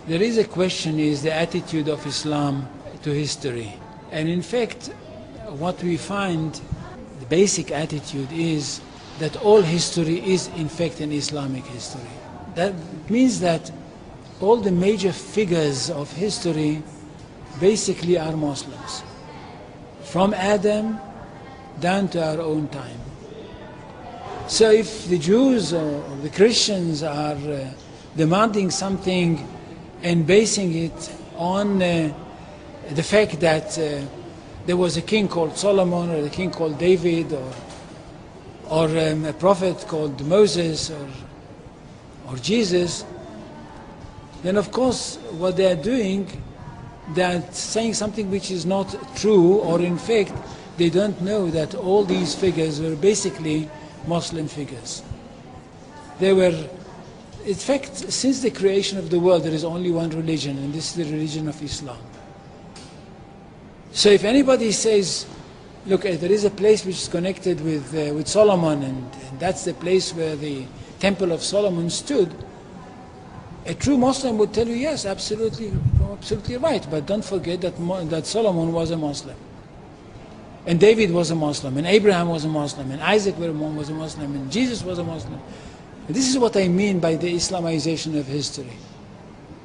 There is a question, is the attitude of Islam to history. And in fact, what we find, the basic attitude is that all history is in fact an Islamic history. That means that all the major figures of history basically are Muslims, from Adam down to our own time. So if the Jews or the Christians are demanding something and basing it on the fact that there was a king called Solomon, or a king called David, or a prophet called Moses, or Jesus, then of course what they are doing, they are saying something which is not true, or in fact they don't know that all these figures were basically Muslim figures. They were, in fact, since the creation of the world there is only one religion, and this is the religion of Islam. So if anybody says, look, there is a place which is connected with Solomon, and that's the place where the Temple of Solomon stood, a true Muslim would tell you, yes, absolutely right, but don't forget that Solomon was a Muslim, and David was a Muslim, and Abraham was a Muslim, and Isaac was a Muslim, and Jesus was a Muslim. And this is what I mean by the Islamization of history.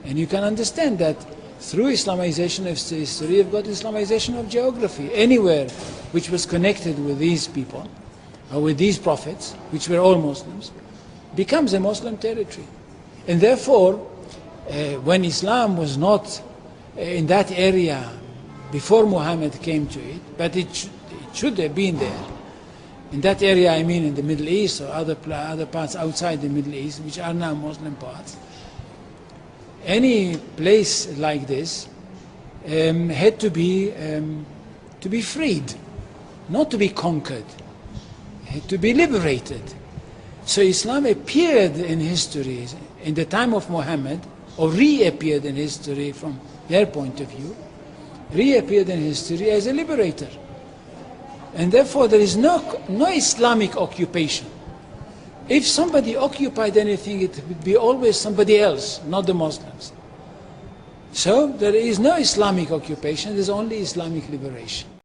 And you can understand that through Islamization of history, you've got Islamization of geography. Anywhere which was connected with these people, or with these prophets, which were all Muslims, becomes a Muslim territory. And therefore, when Islam was not in that area before Muhammad came to it, but it should have been there. In that area, I mean in the Middle East or other parts outside the Middle East, which are now Muslim parts. Any place like this had to be freed, not to be conquered, had to be liberated. So Islam appeared in history in the time of Muhammad, or reappeared in history from their point of view, reappeared in history as a liberator. And therefore there is no Islamic occupation. If somebody occupied anything, it would be always somebody else, not the Muslims. So there is no Islamic occupation, there is only Islamic liberation.